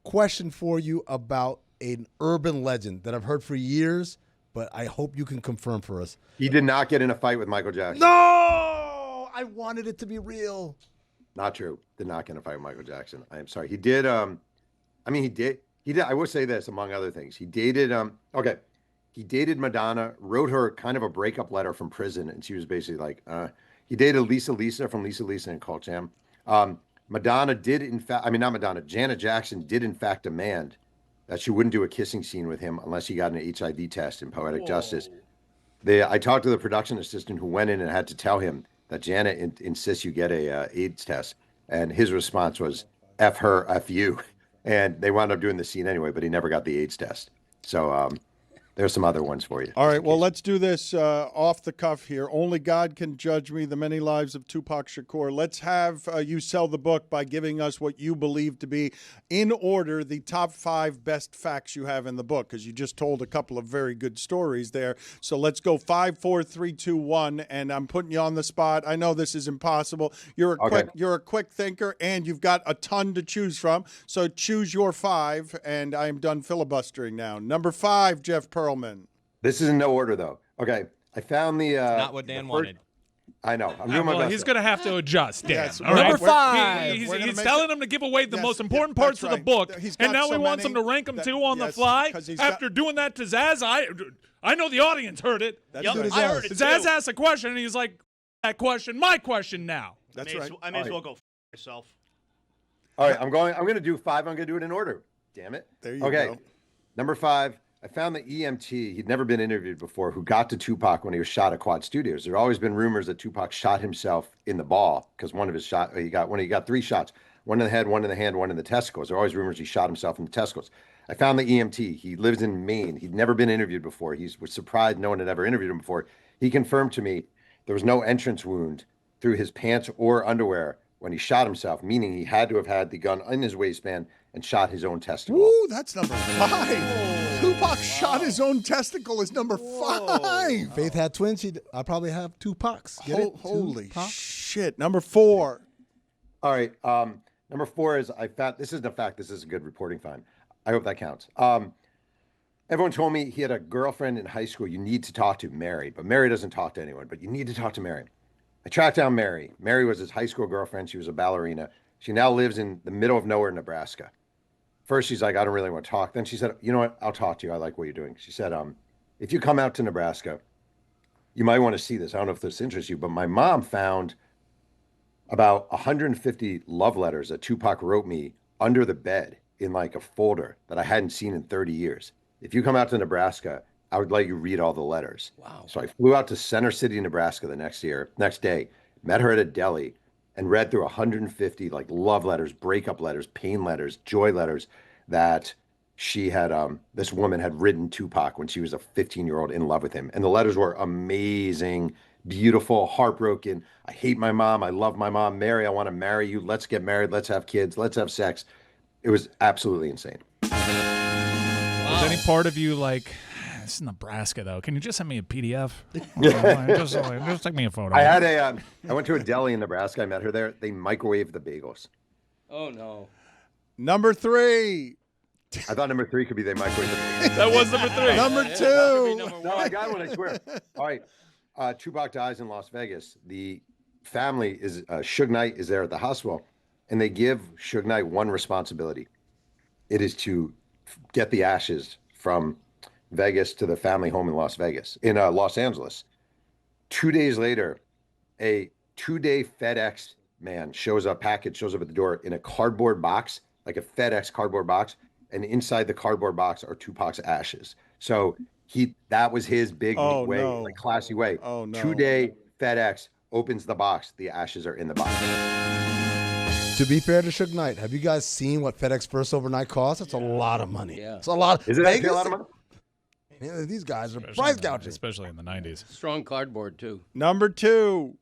question for you about an urban legend that I've heard for years, but I hope you can confirm for us. He did not get in a fight with Michael Jackson. No! I wanted it to be real. Not true. Did not get in a fight with Michael Jackson. I am sorry. He did. He did. I will say this, among other things. He dated. He dated Madonna. Wrote her kind of a breakup letter from prison, and she was basically like, He dated Lisa from Lisa and Cult Jam. Madonna did, in fact. I mean, not Madonna. Janet Jackson did, in fact, demand that she wouldn't do a kissing scene with him unless he got an HIV test in Poetic Justice. I talked to the production assistant who went in and had to tell him that Janet insists you get a AIDS test, and his response was "F her, F you," and they wound up doing the scene anyway. But he never got the AIDS test. So there's some other ones for you. All right, well, let's do this off the cuff here. Only God Can Judge Me, The Many Lives of Tupac Shakur. Let's have you sell the book by giving us what you believe to be, in order, the top 5 best facts you have in the book, because you just told a couple of very good stories there. So let's go 5, 4, 3, 2, 1, and I'm putting you on the spot. I know this is impossible. You're a quick thinker, and you've got a ton to choose from. So choose your 5, and I'm done filibustering now. Number 5, Jeff Pearlman. This is in no order, though. Okay, I found the. Not what Dan wanted. I know. I'm doing my best. He's going to have to adjust, Dan. Yes, all right? Number 5. He's telling him to give away the most important parts of the book, and now he wants him to rank them too on the fly. After doing that to Zaz, I know the audience heard it. I heard it Zaz too. asked a question, and he's like, "That question, my question now." That's right. I may as well go f myself. All right, I'm going to do 5. I'm going to do it in order. Damn it. There you go. Number 5. I found the EMT, he'd never been interviewed before, who got to Tupac when he was shot at Quad Studios. There had always been rumors that Tupac shot himself in the ball because one of his shots, he got 3 shots, one in the head, one in the hand, one in the testicles. There are always rumors he shot himself in the testicles. I found the EMT. He lives in Maine. He'd never been interviewed before. He was surprised no one had ever interviewed him before. He confirmed to me there was no entrance wound through his pants or underwear when he shot himself, meaning he had to have had the gun in his waistband and shot his own testicle. Ooh, that's number 5. Tupac shot his own testicle is number 5. Faith had twins. I probably have 2 Pacs. Get it? Holy 2 Pacs? shit. Number 4. All right. Number 4 is I found, this isn't a fact. This is a good reporting find. I hope that counts. Everyone told me he had a girlfriend in high school you need to talk to, Mary. But Mary doesn't talk to anyone. But you need to talk to Mary. I tracked down Mary. Mary was his high school girlfriend. She was a ballerina. She now lives in the middle of nowhere, Nebraska. First, she's like, I don't really want to talk. Then she said, you know what? I'll talk to you. I like what you're doing. She said, if you come out to Nebraska, you might want to see this. I don't know if this interests you, but my mom found about 150 love letters that Tupac wrote me under the bed in like a folder that I hadn't seen in 30 years. If you come out to Nebraska, I would let you read all the letters. Wow. So I flew out to Center City, Nebraska the next day, met her at a deli, and read through 150 like love letters, breakup letters, pain letters, joy letters that she had, this woman had written Tupac when she was a 15-year-old in love with him. And the letters were amazing, beautiful, heartbroken. I hate my mom. I love my mom. Mary, I want to marry you. Let's get married. Let's have kids. Let's have sex. It was absolutely insane. Was any part of you like, this is Nebraska, though. Can you just send me a PDF? just take me a photo. I went to a deli in Nebraska. I met her there. They microwaved the bagels. Oh, no. Number 3. I thought number 3 could be they microwaved the bagels. That was number 3. Number 2. No, I got one, I swear. All right. Tupac dies in Las Vegas. The family is, Suge Knight is there at the hospital, and they give Suge Knight one responsibility. It is to get the ashes from Vegas to the family home in Los Angeles. 2 days later, a 2-day FedEx man package shows up at the door in a cardboard box, like a FedEx cardboard box, and inside the cardboard box are Tupac's ashes. So that was his big way, like classy way. Oh, no. 2-day FedEx opens the box, the ashes are in the box. To be fair to Suge Knight, have you guys seen what FedEx first overnight costs? That's a lot of money. Yeah. It's a lot. Is it actually a lot of money? Yeah, these guys are price gouging. Especially in the 90s. Strong cardboard, too. Number 2.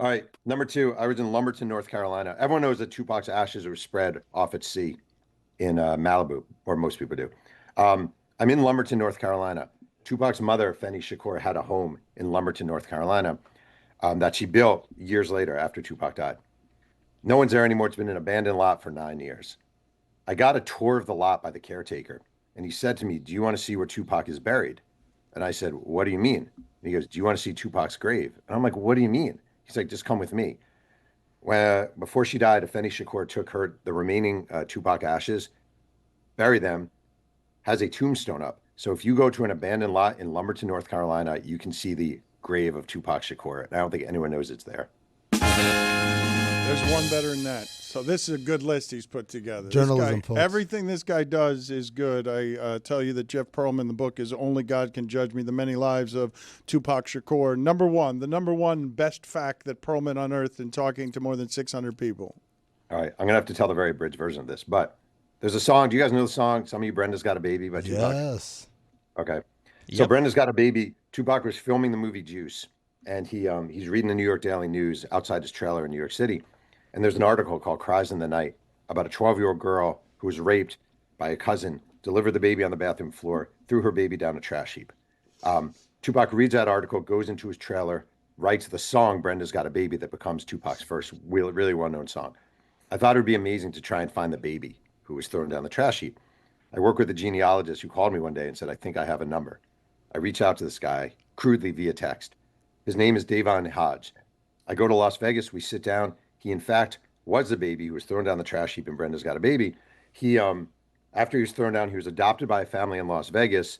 All right, number 2, I was in Lumberton, North Carolina. Everyone knows that Tupac's ashes were spread off at sea in Malibu, or most people do. I'm in Lumberton, North Carolina. Tupac's mother, Fenny Shakur, had a home in Lumberton, North Carolina that she built years later after Tupac died. No one's there anymore. It's been an abandoned lot for 9 years. I got a tour of the lot by the caretaker, and he said to me, "Do you want to see where Tupac is buried?" And I said, "What do you mean?" And he goes, "Do you want to see Tupac's grave?" And I'm like, "What do you mean?" He's like, "Just come with me." Before she died, Afeni Shakur took the remaining Tupac ashes, buried them, has a tombstone up. So if you go to an abandoned lot in Lumberton, North Carolina, you can see the grave of Tupac Shakur. And I don't think anyone knows it's there. There's one better than that. So this is a good list he's put together. Journalism, folks. Everything this guy does is good. I tell you that Jeff Pearlman, the book is Only God Can Judge Me, The Many Lives of Tupac Shakur. The number one best fact that Pearlman unearthed in talking to more than 600 people. All right, I'm going to have to tell the very abridged version of this, but there's a song. Do you guys know the song, Some of You, Brenda's Got a Baby by Tupac? Yes. Okay. So Brenda's Got a Baby. Tupac was filming the movie Juice, and he's reading the New York Daily News outside his trailer in New York City. And there's an article called Cries in the Night about a 12-year-old girl who was raped by a cousin, delivered the baby on the bathroom floor, threw her baby down a trash heap. Tupac reads that article, goes into his trailer, writes the song Brenda's Got a Baby that becomes Tupac's first really well-known song. I thought it would be amazing to try and find the baby who was thrown down the trash heap. I work with a genealogist who called me one day and said, "I think I have a number." I reach out to this guy crudely via text. His name is Davon Hodge. I go to Las Vegas. We sit down. He, in fact, was the baby who was thrown down the trash heap in Brenda's Got a Baby. He, after he was thrown down, he was adopted by a family in Las Vegas.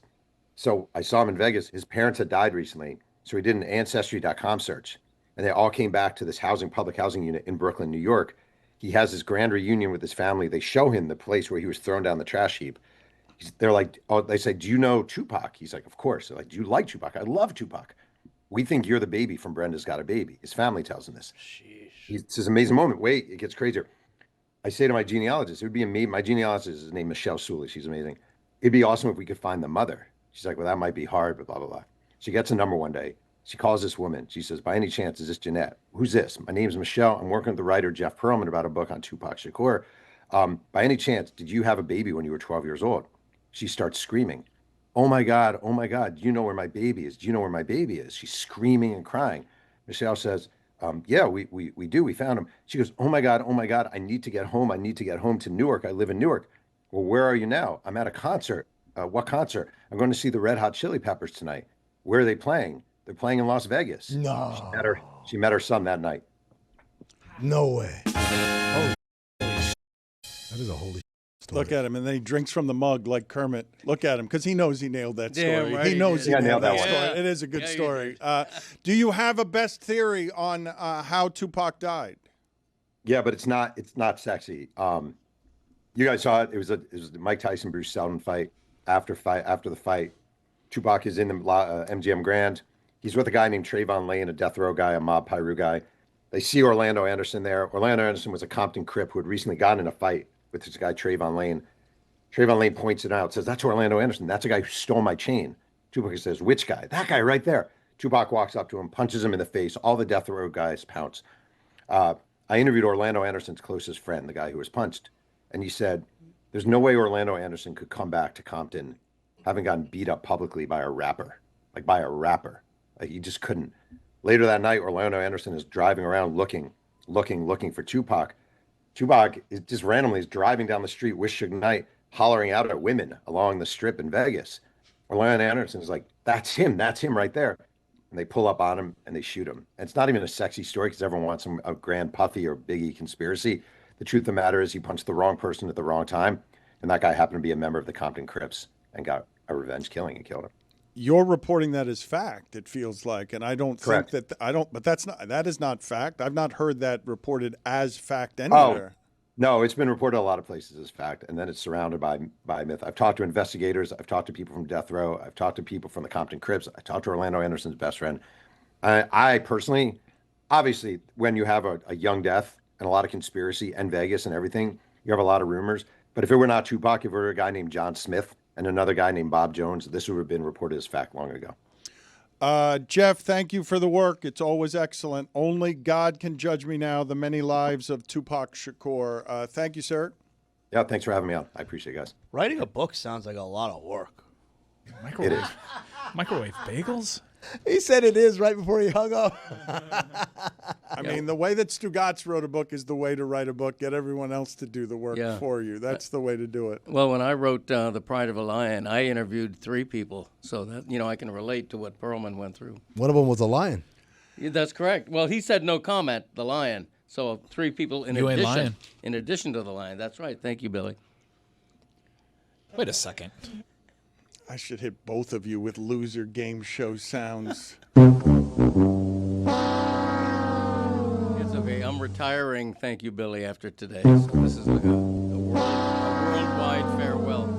So I saw him in Vegas. His parents had died recently. So he did an Ancestry.com search. And they all came back to this public housing unit in Brooklyn, New York. He has his grand reunion with his family. They show him the place where he was thrown down the trash heap. They're like, oh, they say, "Do you know Tupac?" He's like, "Of course." They're like, "Do you like Tupac?" "I love Tupac." "We think you're the baby from Brenda's Got a Baby." His family tells him this. It's this amazing moment. Wait, it gets crazier. I say to my genealogist, it would be amazing. My genealogist is named Michelle Sully. She's amazing. It'd be awesome if we could find the mother. She's like, "Well, that might be hard, but blah, blah, blah." She gets a number one day. She calls this woman. She says, "By any chance, is this Jeanette?" "Who's this?" "My name's Michelle. I'm working with the writer Jeff Pearlman about a book on Tupac Shakur. By any chance, did you have a baby when you were 12 years old?" She starts screaming, oh my God, do you know where my baby is? Do you know where my baby is?" She's screaming and crying. Michelle says, "Yeah, we do. We found him." She goes, oh my God, I need to get home. I need to get home to Newark. I live in Newark." "Well, where are you now?" "I'm at a concert." "What concert?" "I'm going to see the Red Hot Chili Peppers tonight." "Where are they playing?" "They're playing in Las Vegas." No. She met her son that night. No way. Holy that is a holy story. Look at him, and then he drinks from the mug like Kermit. Look at him, because he knows he nailed that story. Damn right he knows he nailed that one. story. It is a good story. Do you have a best theory on how Tupac died? Yeah, but it's not sexy. You guys saw it. It was the Mike Tyson Bruce Seldon fight. After the fight, Tupac is in the MGM Grand. He's with a guy named Trayvon Lane, a death row guy, a mob Pyru guy. They see Orlando Anderson there. Orlando Anderson was a Compton Crip who had recently gotten in a fight with this guy Trayvon Lane. Trayvon Lane points it out, says, "That's Orlando Anderson. That's a guy who stole my chain." Tupac says, "Which guy?" "That guy right there." Tupac walks up to him, punches him in the face. All the death row guys pounce. I interviewed Orlando Anderson's closest friend, the guy who was punched, and he said, "There's no way Orlando Anderson could come back to Compton having gotten beat up publicly by a rapper. Like, he just couldn't." Later that night, Orlando Anderson is driving around looking for Tupac. Tupac is just randomly driving down the street with Suge Knight, hollering out at women along the strip in Vegas. Orlando Anderson is like, that's him right there. And they pull up on him and they shoot him. And it's not even a sexy story because everyone wants a grand Puffy or Biggie conspiracy. The truth of the matter is he punched the wrong person at the wrong time. And that guy happened to be a member of the Compton Crips and got a revenge killing and killed him. You're reporting that as fact, it feels like, and I don't Correct. think but that is not fact. I've not heard that reported as fact anywhere. No, it's been reported a lot of places as fact, and then it's surrounded by myth. I've talked to investigators. I've talked to people from death row. I've talked to people from the Compton Crips. I talked to Orlando Anderson's best friend. I personally, obviously, when you have a young death and a lot of conspiracy and Vegas and everything, you have a lot of rumors. But if it were not Tupac, if it were a guy named John Smith and another guy named Bob Jones, this would have been reported as fact long ago. Jeff, thank you for the work. It's always excellent. Only God Can Judge Me Now, The Many Lives of Tupac Shakur. Thank you, sir. Yeah, thanks for having me on. I appreciate it, guys. Writing a book sounds like a lot of work. It is. Microwave bagels? He said it is right before he hung up. I mean, the way that Stugotz wrote a book is the way to write a book. Get everyone else to do the work for you. That's the way to do it. Well, when I wrote The Pride of a Lion, I interviewed 3 people, so that I can relate to what Pearlman went through. One of them was a lion. Yeah, that's correct. Well, he said no comment, the lion. So 3 people in addition to the lion. That's right. Thank you, Billy. Wait a second. I should hit both of you with loser game show sounds. It's okay. I'm retiring, thank you, Billy, after today. So this is the